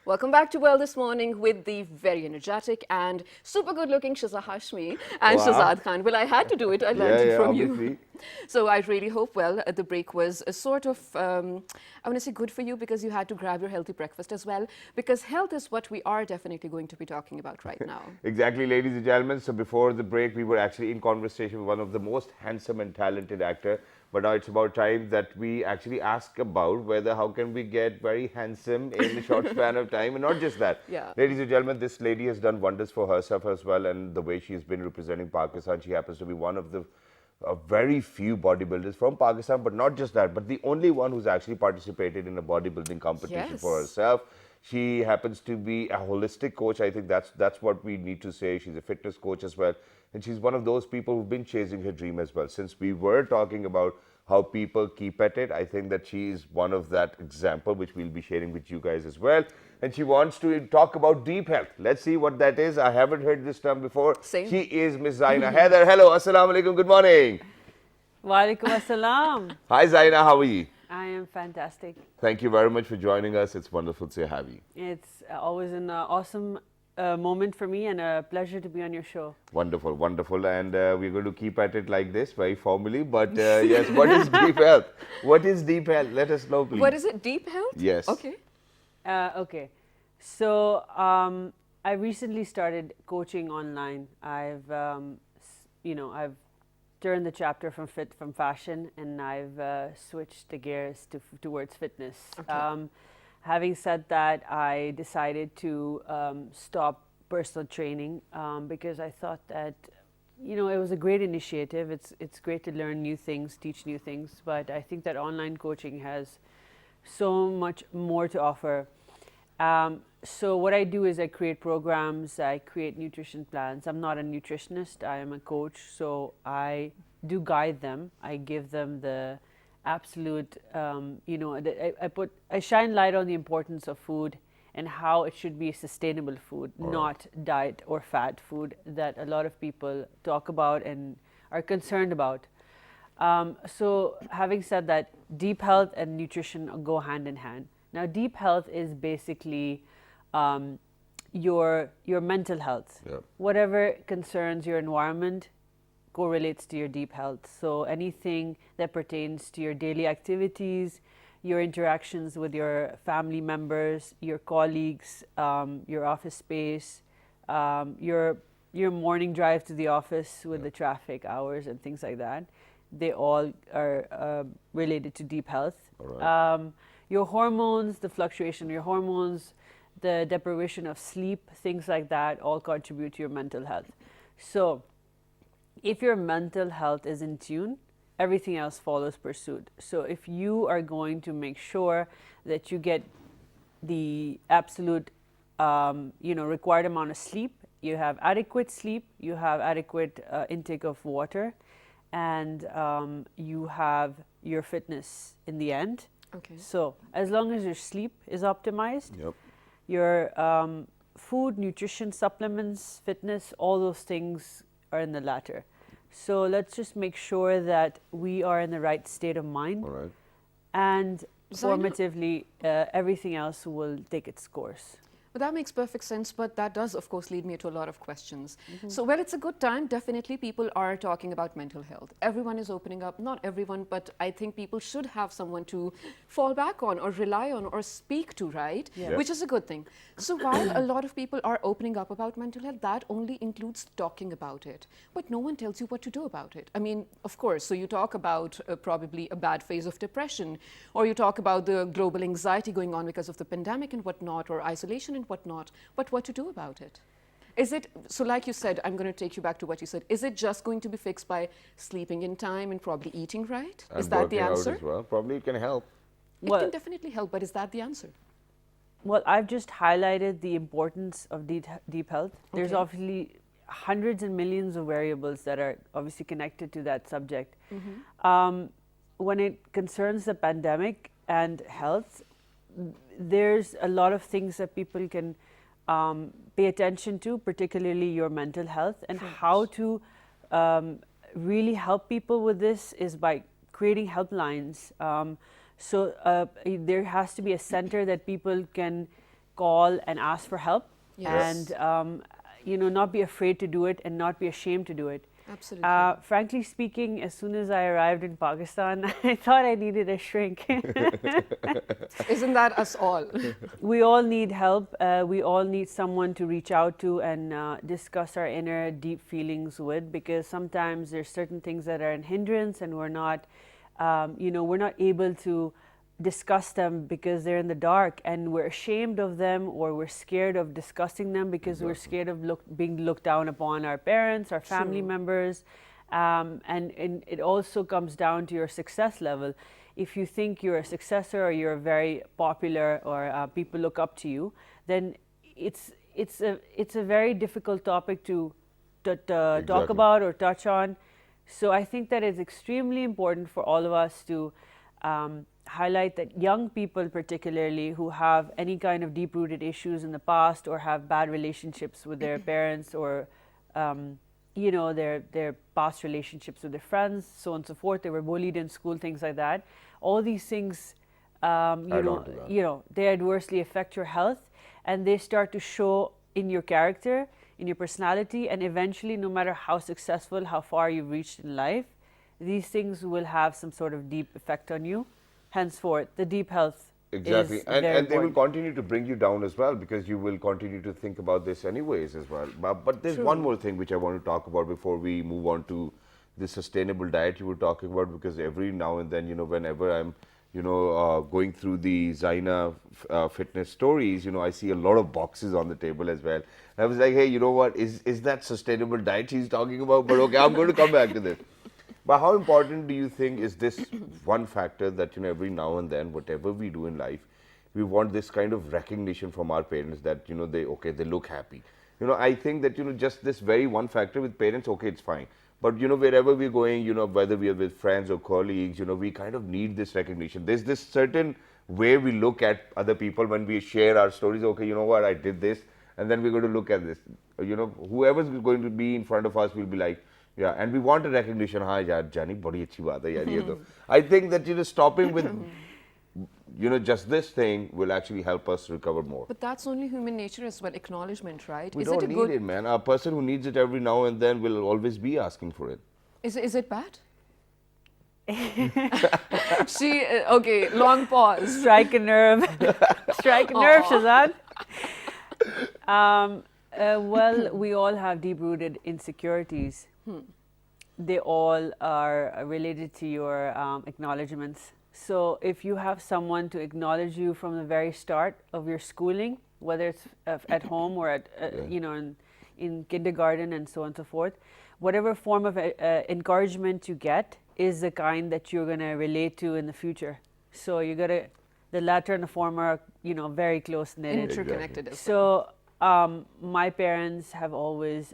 Speaker 1: Welcome back to Well This Morning with the very energetic and super good-looking Shiza Hashmi and
Speaker 2: Wow.
Speaker 1: Shazad Khan. Well, I had to do it. I learned it from
Speaker 2: obviously.
Speaker 1: you. So I really hope, well, the break was a sort of, I want to say good for you because you had to grab your healthy breakfast as well, because health is what we are definitely going to be talking about right now.
Speaker 2: Exactly, ladies and gentlemen. So before the break, we were actually in conversation with one of the most handsome and talented actor. But now it's about time that we actually ask about whether how can we get very handsome in a short span of time, and not just that.
Speaker 1: Yeah.
Speaker 2: Ladies and gentlemen, this lady has done wonders for herself as well, and the way she's been representing Pakistan, she happens to be one of the very few bodybuilders from Pakistan, but not just that, but the only one who's actually participated in a bodybuilding competition for
Speaker 1: Yes.
Speaker 2: herself. She happens to be a holistic coach. I think that's what we need to say. She's a fitness coach as well. And she's one of those people who've been chasing her dream as well. Since we were talking about how people keep at it, I think that she is one of that example, which we'll be sharing with you guys as well. And she wants to talk about deep health. Let's see what that is. I haven't heard this term before.
Speaker 1: Same.
Speaker 2: She is Miss Zaeina. Haider, hello, assalamu alaikum, good morning.
Speaker 4: Walaikum assalam.
Speaker 2: Hi Zaeina, how are you?
Speaker 4: I am fantastic.
Speaker 2: Thank you very much for joining us. It's wonderful to have you.
Speaker 4: It's always an awesome moment for me and a pleasure to be on your show.
Speaker 2: Wonderful, wonderful. And we're going to keep at it like this, very formally. But yes, what is deep health? What is deep health? Let us know, please.
Speaker 1: What is it? Deep health?
Speaker 2: Yes.
Speaker 1: Okay.
Speaker 4: Okay. So I recently started coaching online. I've turned the chapter from fashion, and I've switched the gears towards fitness.
Speaker 1: Okay.
Speaker 4: Having said that, I decided to stop personal training because I thought that, it was a great initiative. It's great to learn new things, teach new things, but I think that online coaching has so much more to offer. So what I do is I create programs, I create nutrition plans. I'm not a nutritionist, I am a coach, so I do guide them. I give them the absolute, I shine light on the importance of food and how it should be sustainable food, not diet or fad food that a lot of people talk about and are concerned about. So having said that, deep health and nutrition go hand in hand. Now, deep health is basically your mental health.
Speaker 2: Yeah.
Speaker 4: Whatever concerns your environment correlates to your deep health. So anything that pertains to your daily activities, your interactions with your family members, your colleagues, your office space, your morning drive to the office with the traffic hours and things like that, they all are related to deep health. Your hormones, the fluctuation of your hormones, the deprivation of sleep, things like that all contribute to your mental health. So if your mental health is in tune, everything else follows pursuit. So if you are going to make sure that you get the absolute required amount of sleep, you have adequate sleep, you have adequate intake of water, and you have your fitness in the end.
Speaker 1: Okay.
Speaker 4: So as long as your sleep is optimized,
Speaker 2: Yep.
Speaker 4: your food, nutrition, supplements, fitness, all those things are in the latter. So let's just make sure that we are in the right state of mind,
Speaker 2: All right.
Speaker 4: and
Speaker 1: Zaeina-
Speaker 4: formatively everything else will take its course.
Speaker 1: Well, that makes perfect sense, but that does, of course, lead me to a lot of questions. So, well, it's a good time. Definitely, people are talking about mental health. Everyone is opening up. Not everyone, but I think people should have someone to fall back on or rely on or speak to, right?
Speaker 4: Yeah.
Speaker 1: Which is a good thing. So, while a lot of people are opening up about mental health, that only includes talking about it. But no one tells you what to do about it. I mean, of course, so you talk about probably a bad phase of depression, or you talk about the global anxiety going on because of the pandemic and whatnot, or isolation and whatnot, but what to do about it? Is it, so like you said, I'm going to take you back to what you said, is it just going to be fixed by sleeping in time and probably eating right?
Speaker 2: And
Speaker 1: Is that the
Speaker 2: working out
Speaker 1: answer?
Speaker 2: as well. Probably it can help.
Speaker 1: It
Speaker 4: Well-
Speaker 1: can definitely help, but is that the answer?
Speaker 4: Well, I've just highlighted the importance of deep health. There's
Speaker 1: Okay.
Speaker 4: obviously hundreds and millions of variables that are obviously connected to that subject. When it concerns the pandemic and health, there's a lot of things that people can pay attention to, particularly your mental health, and how to really help people with this is by creating helplines. So there has to be a center that people can call and ask for help,
Speaker 1: Yes.
Speaker 4: and not be afraid to do it and not be ashamed to do it.
Speaker 1: Absolutely.
Speaker 4: Frankly speaking, as soon as I arrived in Pakistan, I thought I needed a shrink.
Speaker 1: Isn't that us all?
Speaker 4: We all need help. We all need someone to reach out to and discuss our inner deep feelings with, because sometimes there's certain things that are an hindrance and we're not able to discuss them because they're in the dark, and we're ashamed of them, or we're scared of discussing them because we're scared of being looked down upon our parents, our family members. And it also comes down to your success level. If you think you're a successor or you're very popular, or people look up to you, then it's a very difficult topic to talk about or touch on. So I think that it's extremely important for all of us to highlight that young people, particularly who have any kind of deep-rooted issues in the past, or have bad relationships with their parents, or their past relationships with their friends, so on and so forth. They were bullied in school, things like that. All these things, they adversely affect your health, and they start to show in your character, in your personality, and eventually, no matter how successful, how far you've reached in life, these things will have some sort of deep effect on you. Henceforth, the deep health
Speaker 2: Exactly,
Speaker 4: is
Speaker 2: and
Speaker 4: very
Speaker 2: they will
Speaker 4: important.
Speaker 2: continue to bring you down as well, because you will continue to think about this anyways as well. But there's one more thing which I want to talk about before we move on to the sustainable diet you were talking about, because every now and then, whenever I'm, going through the Zaeina fitness stories, I see a lot of boxes on the table as well. And I was like, hey, you know what, is that sustainable diet he's talking about? But okay, I'm going to come back to this. But how important do you think is this one factor that, every now and then, whatever we do in life, we want this kind of recognition from our parents that, they look happy. I think that, just this very one factor with parents, okay, it's fine. But, wherever we're going, whether we are with friends or colleagues, we kind of need this recognition. There's this certain way we look at other people when we share our stories. Okay, you know what, I did this. And then we're going to look at this. Whoever's going to be in front of us will be like, yeah, and we want a recognition. Hi, Jani, badi achhi baat hai yaar ye to. I think that stopping with just this thing will actually help us recover more.
Speaker 1: But that's only human nature as well. Acknowledgement, right?
Speaker 2: We
Speaker 1: Is
Speaker 2: don't
Speaker 1: it a
Speaker 2: need
Speaker 1: good?
Speaker 2: it, man. A person who needs it every now and then will always be asking for it.
Speaker 1: Is it bad? Okay, long pause.
Speaker 4: Strike a nerve. Strike a nerve, Shazad. Well, we all have deep-rooted insecurities. They all are related to your acknowledgements. So if you have someone to acknowledge you from the very start of your schooling, whether it's at home or at in kindergarten and so on and so forth, whatever form of encouragement you get is the kind that you're going to relate to in the future. So you got to, the latter and the former, very close knit.
Speaker 1: Interconnected as
Speaker 4: So my parents have always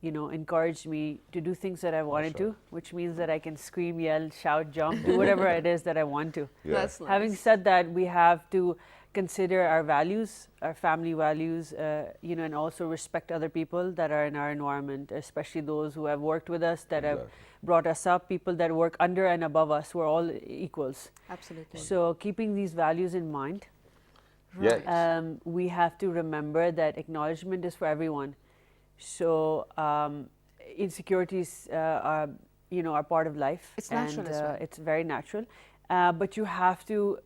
Speaker 4: encouraged me to do things that I wanted to, which means that I can scream, yell, shout, jump, do whatever it is that I want to.
Speaker 2: Yeah.
Speaker 1: That's nice.
Speaker 4: Having said that, we have to consider our values, our family values, and also respect other people that are in our environment, especially those who have worked with us, that have brought us up, people that work under and above us. We're all equals.
Speaker 1: Absolutely.
Speaker 4: So keeping these values in mind,
Speaker 1: Right.
Speaker 4: we have to remember that acknowledgement is for everyone. So insecurities are part of life.
Speaker 1: It's natural
Speaker 4: and
Speaker 1: as well.
Speaker 4: it's very natural. But you have to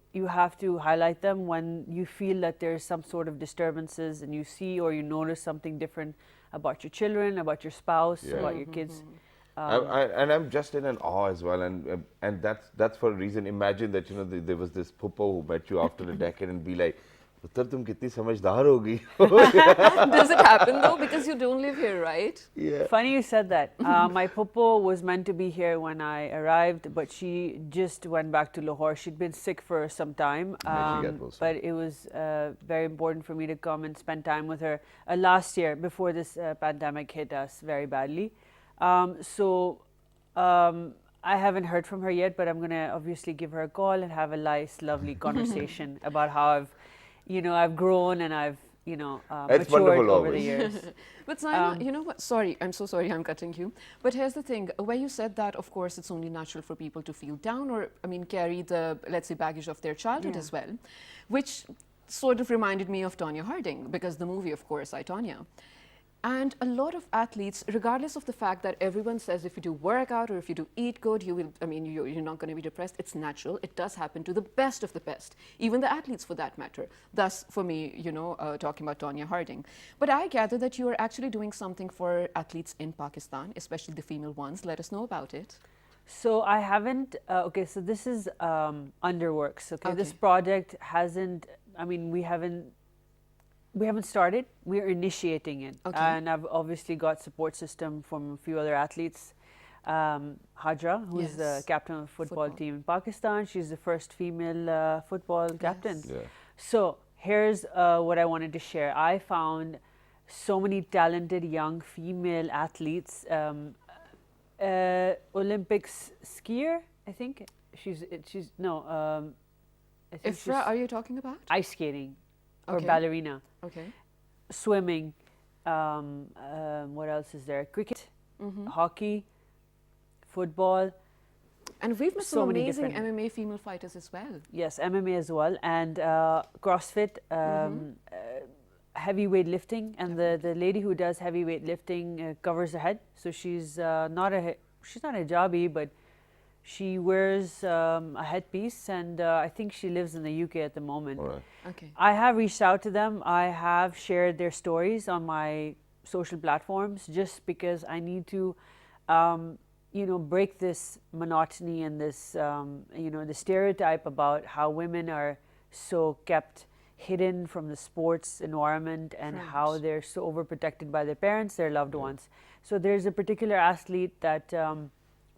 Speaker 4: highlight them when you feel that there's some sort of disturbances, and you see or you notice something different about your children, about your spouse, about your kids.
Speaker 2: And I'm just in an awe as well, and that's for a reason. Imagine that there was this puppo who met you after a decade and be like, "Uttar, tum kitni samajhdar ho gayi."
Speaker 1: Does it happen though? Because you don't live here, right?
Speaker 2: Yeah.
Speaker 4: Funny you said that. My puppo was meant to be here when I arrived, but she just went back to Lahore. She'd been sick for some time, but it was very important for me to come and spend time with her last year before this pandemic hit us very badly. I haven't heard from her yet, but I'm going to obviously give her a call and have a nice, lovely conversation about how I've grown and I've,
Speaker 2: It's
Speaker 4: matured
Speaker 2: wonderful
Speaker 4: over the
Speaker 2: always.
Speaker 4: years.
Speaker 1: But Zaeina, you know what? Sorry, I'm so sorry I'm cutting you. But here's the thing, where you said that, of course, it's only natural for people to feel down or, carry the, let's say, baggage of their childhood as well, which sort of reminded me of Tonya Harding, because the movie, of course, I, Tonya. And a lot of athletes, regardless of the fact that everyone says if you do workout or if you do eat good, you will, I mean, you're not going to be depressed. It's natural. It does happen to the best of the best, even the athletes for that matter. Thus, for me, you know, talking about Tonya Harding. But I gather that you are actually doing something for athletes in Pakistan, especially the female ones. Let us know about it.
Speaker 4: So I haven't, okay, so this is underworks, okay? This project hasn't, I mean, we haven't started, we're initiating it.
Speaker 1: Okay.
Speaker 4: And I've obviously got support system from a few other athletes. Hajra, who's the captain of the football team in Pakistan. She's the first female football captain.
Speaker 2: Yeah.
Speaker 4: So here's what I wanted to share. I found so many talented young female athletes. Olympics skier, I think. She's no. I think
Speaker 1: Ifra, are you talking about?
Speaker 4: ice skating or
Speaker 1: Okay.
Speaker 4: ballerina,
Speaker 1: Okay.
Speaker 4: swimming. What else is there? Cricket, hockey, football.
Speaker 1: And we've met
Speaker 4: So
Speaker 1: some
Speaker 4: many
Speaker 1: amazing
Speaker 4: different-
Speaker 1: MMA female fighters as well.
Speaker 4: Yes, MMA as well, and CrossFit, heavyweight lifting, and the lady who does heavyweight lifting covers her head, so she's not a hijabi, but she wears a headpiece, and I think she lives in the UK at the moment.
Speaker 2: All right.
Speaker 1: Okay.
Speaker 4: I have reached out to them. I have shared their stories on my social platforms, just because I need to, you know, break this monotony and this, you know, the stereotype about how women are so kept hidden from the sports environment and how
Speaker 1: Right.
Speaker 4: they're so overprotected by their parents, their loved ones. So there's a particular athlete that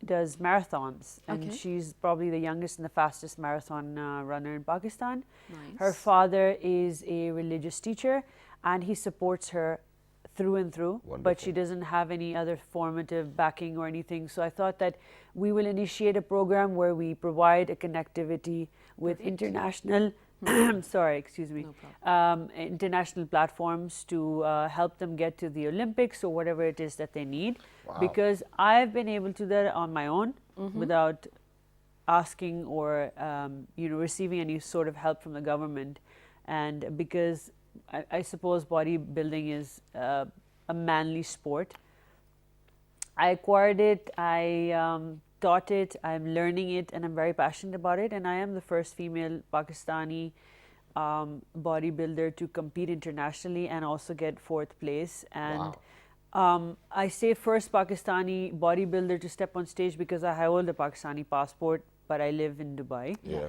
Speaker 4: does marathons, and
Speaker 1: Okay.
Speaker 4: she's probably the youngest and the fastest marathon runner in Pakistan.
Speaker 1: Nice.
Speaker 4: Her father is a religious teacher, and he supports her through and through, but she
Speaker 2: Wonderful.
Speaker 4: doesn't have any other formative backing or anything. So I thought that we will initiate a program where we provide a connectivity with international, sorry, excuse me,
Speaker 1: No problem.
Speaker 4: international platforms to help them get to the Olympics or whatever it is that they need. Because I've been able to do that on my own without asking or you know, receiving any sort of help from the government. And because I suppose bodybuilding is a manly sport, I acquired it, I taught it, I'm learning it, and I'm very passionate about it. And I am the first female Pakistani bodybuilder to compete internationally and also get 4th place. And I say first Pakistani bodybuilder to step on stage because I hold a Pakistani passport, but I live in Dubai.
Speaker 2: Yeah.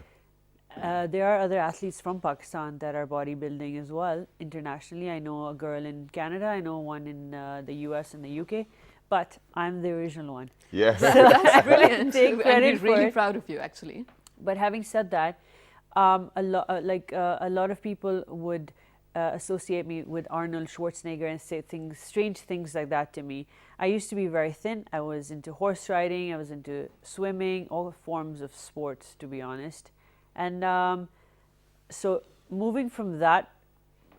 Speaker 4: There are other athletes from Pakistan that are bodybuilding as well internationally. I know a girl in Canada, I know one in the US and the UK, but I'm the original one.
Speaker 2: Yeah.
Speaker 1: That's brilliant.
Speaker 4: Take
Speaker 1: And
Speaker 4: credit
Speaker 1: we're
Speaker 4: for
Speaker 1: really
Speaker 4: it.
Speaker 1: proud of you, actually.
Speaker 4: But having said that, a lot of people would associate me with Arnold Schwarzenegger and say things, strange things like that to me. I used to be very thin. I was into horse riding, I was into swimming, all forms of sports, to be honest. And so moving from that,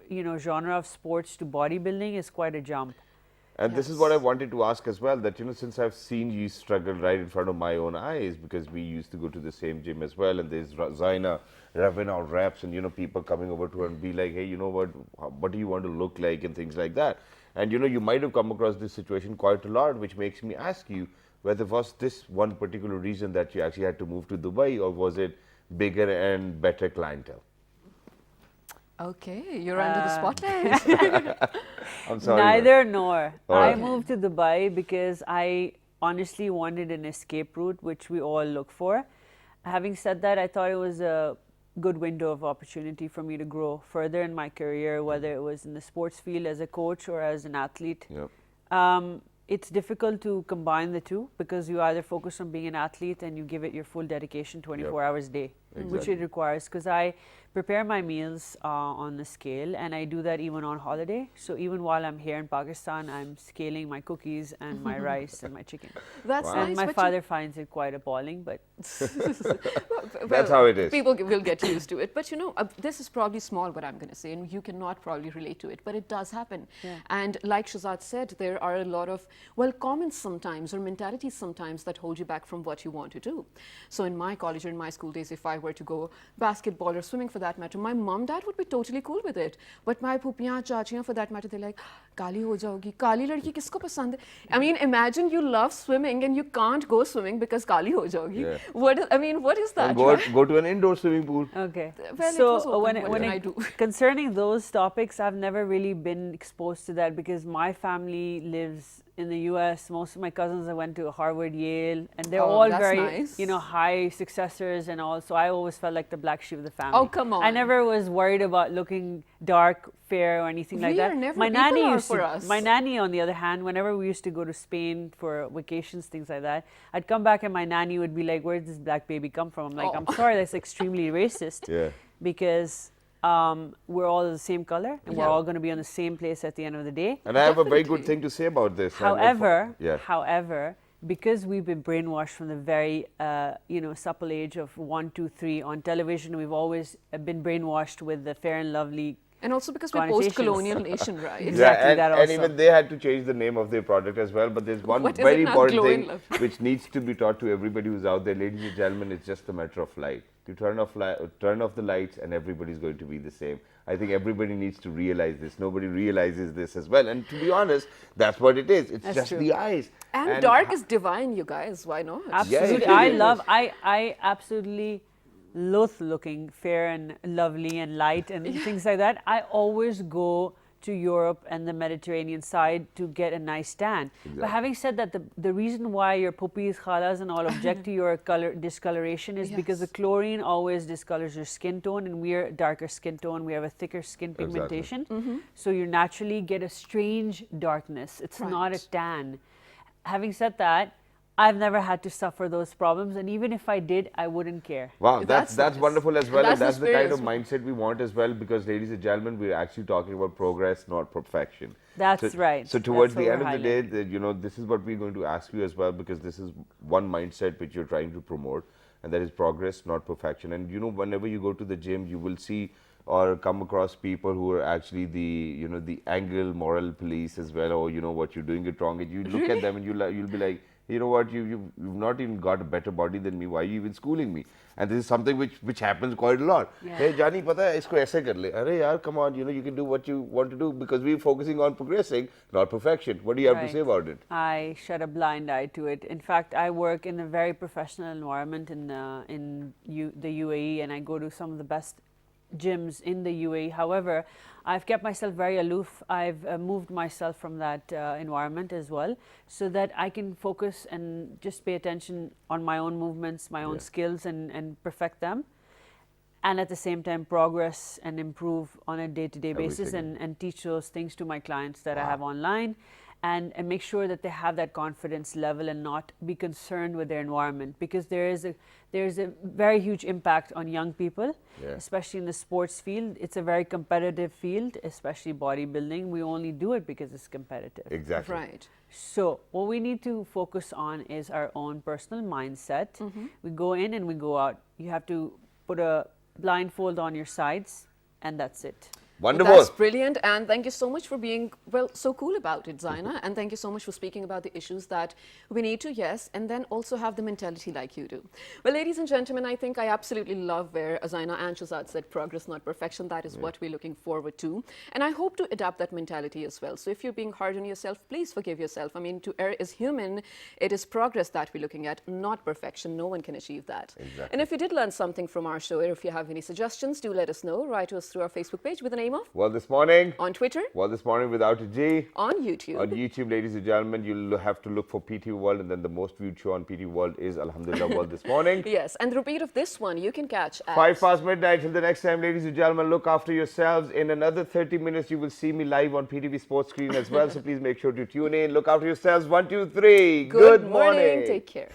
Speaker 4: you know, genre of sports to bodybuilding is quite a jump.
Speaker 2: And this is what I wanted to ask as well, that, you know, since I've seen you struggle right in front of my own eyes, because we used to go to the same gym as well, and there's Zaeina revving out reps, and, you know, people coming over to her and be like, hey, you know what do you want to look like, and things like that. And, you know, you might have come across this situation quite a lot, which makes me ask you whether was this one particular reason that you actually had to move to Dubai, or was it bigger and better clientele?
Speaker 1: Okay, you're under the spotlight.
Speaker 2: I'm sorry.
Speaker 4: Neither nor.
Speaker 2: All
Speaker 4: I
Speaker 2: right.
Speaker 4: moved to Dubai because I honestly wanted an escape route, which we all look for. Having said that, I thought it was a good window of opportunity for me to grow further in my career, whether it was in the sports field as a coach or as an athlete.
Speaker 2: Yep.
Speaker 4: It's difficult to combine the two because you either focus on being an athlete and you give it your full dedication 24 hours a day, which it requires, because I prepare my meals on the scale, and I do that even on holiday. So even while I'm here in Pakistan, I'm scaling my cookies and my rice and my chicken.
Speaker 1: That's
Speaker 2: Wow.
Speaker 1: nice.
Speaker 4: And my
Speaker 1: but
Speaker 4: father finds it quite appalling, but
Speaker 2: That's how it is.
Speaker 1: People will get used to it. But you know, this is probably small, what I'm going to say, and you cannot probably relate to it, but it does happen.
Speaker 4: Yeah.
Speaker 1: And like Shahzad said, there are a lot of, well, comments sometimes or mentalities sometimes that hold you back from what you want to do. So in my college or in my school days, if I were to go basketball or swimming for that matter, my mom, dad would be totally cool with it. But my phupiyan, chachiyan for that matter, they're like, kali ho jaogi, kali ladki kisko pasand hai? I mean, imagine you love swimming and you can't go swimming because kali ho jaogi.
Speaker 2: Yeah.
Speaker 1: What is that?
Speaker 2: And go to an indoor swimming pool.
Speaker 4: Okay.
Speaker 1: Well, it
Speaker 4: so
Speaker 1: was open. What can I do?
Speaker 4: concerning those topics, I've never really been exposed to that because my family lives in the US. Most of my cousins I went to Harvard, Yale, and they're all
Speaker 1: that's
Speaker 4: very,
Speaker 1: nice.
Speaker 4: high successors and all. So I always felt like the black sheep of the family.
Speaker 1: Oh, come on.
Speaker 4: I never was worried about looking dark, fair, or anything like
Speaker 1: We are
Speaker 4: that.
Speaker 1: never.
Speaker 4: My
Speaker 1: People
Speaker 4: nanny
Speaker 1: are
Speaker 4: used
Speaker 1: for
Speaker 4: to.
Speaker 1: us.
Speaker 4: My nanny, on the other hand, whenever we used to go to Spain for vacations, things like that, I'd come back and my nanny would be like, "Where did this black baby come from?" I'm like, "I'm sorry, that's extremely racist."
Speaker 2: Yeah.
Speaker 4: Because we're all the same color and we're
Speaker 1: Yeah.
Speaker 4: all going to be on the same place at the end of the day.
Speaker 2: And I have a very good
Speaker 1: Definitely.
Speaker 2: thing to say about this. And
Speaker 4: However, because we've been brainwashed from the very, supple age of 1, 2, 3 on television, we've always been brainwashed with the Fair and Lovely.
Speaker 1: And also because we're
Speaker 4: Connotations.
Speaker 1: post-colonial nation, right?
Speaker 4: Exactly,
Speaker 2: and,
Speaker 4: that
Speaker 2: and
Speaker 4: also.
Speaker 2: even they had to change the name of their product as well. But there's one
Speaker 1: What is
Speaker 2: very
Speaker 1: it now?
Speaker 2: important
Speaker 1: Glowing
Speaker 2: thing
Speaker 1: love.
Speaker 2: which needs to be taught to everybody who's out there, ladies and gentlemen. It's just a matter of light. You turn off the lights, and everybody's going to be the same. I think everybody needs to realize this. Nobody realizes this as well. And to be honest, that's what it is. It's
Speaker 4: That's
Speaker 2: just
Speaker 4: true.
Speaker 2: the eyes.
Speaker 1: And dark is divine, you guys. Why not?
Speaker 4: Absolutely.
Speaker 2: Yeah,
Speaker 4: I absolutely loathe looking fair and lovely and light and things like that. I always go to Europe and the Mediterranean side to get a nice tan. But having said that, the reason why your puppies, khalas and all object to your color discoloration is because the
Speaker 1: Yes.
Speaker 4: chlorine always discolors your skin tone, and we're darker skin tone. We have a thicker skin pigmentation. So you naturally get a strange darkness. It's not a
Speaker 1: Right.
Speaker 4: tan. Having said that, I've never had to suffer those problems, and even if I did, I wouldn't care.
Speaker 2: Wow,
Speaker 1: That's
Speaker 2: that's
Speaker 1: nice.
Speaker 2: wonderful as
Speaker 1: And
Speaker 2: well, and
Speaker 1: that's the
Speaker 2: that's the
Speaker 1: spirit
Speaker 2: kind
Speaker 1: as
Speaker 2: of
Speaker 1: well.
Speaker 2: mindset we want as well. Because, ladies and gentlemen, we're actually talking about progress, not perfection.
Speaker 4: That's
Speaker 2: So-
Speaker 4: right.
Speaker 2: So towards
Speaker 4: That's
Speaker 2: the
Speaker 4: what
Speaker 2: end
Speaker 4: we're
Speaker 2: of the day,
Speaker 4: highlighting.
Speaker 2: this is what we're going to ask you as well, because this is one mindset which you're trying to promote, and that is progress, not perfection. And whenever you go to the gym, you will see or come across people who are actually the angle moral police as well, or what you're doing it wrong, and you look at them and you'll be like, you know what, you've not even got a better body than me. Why are you even schooling me? And this is something which happens quite a lot.
Speaker 4: Yeah.
Speaker 2: Hey, Ghani, pata hai, isko aise kar le. Arey yaar, come on, you can do what you want to do, because we're focusing on progressing, not perfection. What do you have to
Speaker 4: Right.
Speaker 2: say about it?
Speaker 4: I shut a blind eye to it. In fact, I work in a very professional environment in the UAE, and I go to some of the best gyms in the UAE. However, I've kept myself very aloof. I've moved myself from that environment as well, so that I can focus and just pay attention on my own movements, my own skills, and perfect them. And at the same time, progress and improve on a day-to-day basis,
Speaker 2: Everything.
Speaker 4: and teach those things to my clients that I have online, and make sure that they have that confidence level and not be concerned with their environment, because there is a very huge impact on young people, especially in the sports field. It's a very competitive field, especially bodybuilding. We only do it because it's competitive.
Speaker 2: Exactly.
Speaker 1: Right.
Speaker 4: So what we need to focus on is our own personal mindset. We go in and we go out. You have to put a blindfold on your sides, and that's it.
Speaker 2: Wonderful.
Speaker 1: That's brilliant, and thank you so much for being, so cool about it, Zaeina, and thank you so much for speaking about the issues that we need to, yes, and then also have the mentality like you do. Well, ladies and gentlemen, I think I absolutely love where Zaeina and Shazad said progress, not perfection. That is what we're looking forward to, and I hope to adapt that mentality as well. So if you're being hard on yourself, please forgive yourself. I mean, to err is human. It is progress that we're looking at, not perfection. No one can achieve that.
Speaker 2: Exactly.
Speaker 1: And if you did learn something from our show, or if you have any suggestions, do let us know. Write to us through our Facebook page with the name of
Speaker 2: Well, this morning.
Speaker 1: on Twitter,
Speaker 2: Well, this morning without a G.
Speaker 1: on YouTube.
Speaker 2: On YouTube, ladies and gentlemen, you'll have to look for PT World, and then the most viewed show on PT World is Alhamdulillah World this morning.
Speaker 1: Yes, and the repeat of this one you can catch at
Speaker 2: 5 past midnight. Till the next time, ladies and gentlemen, look after yourselves. In another 30 minutes, you will see me live on PTV Sports screen as well. So please make sure to tune in. Look after yourselves. 1, 2, 3.
Speaker 1: Good morning. Take care.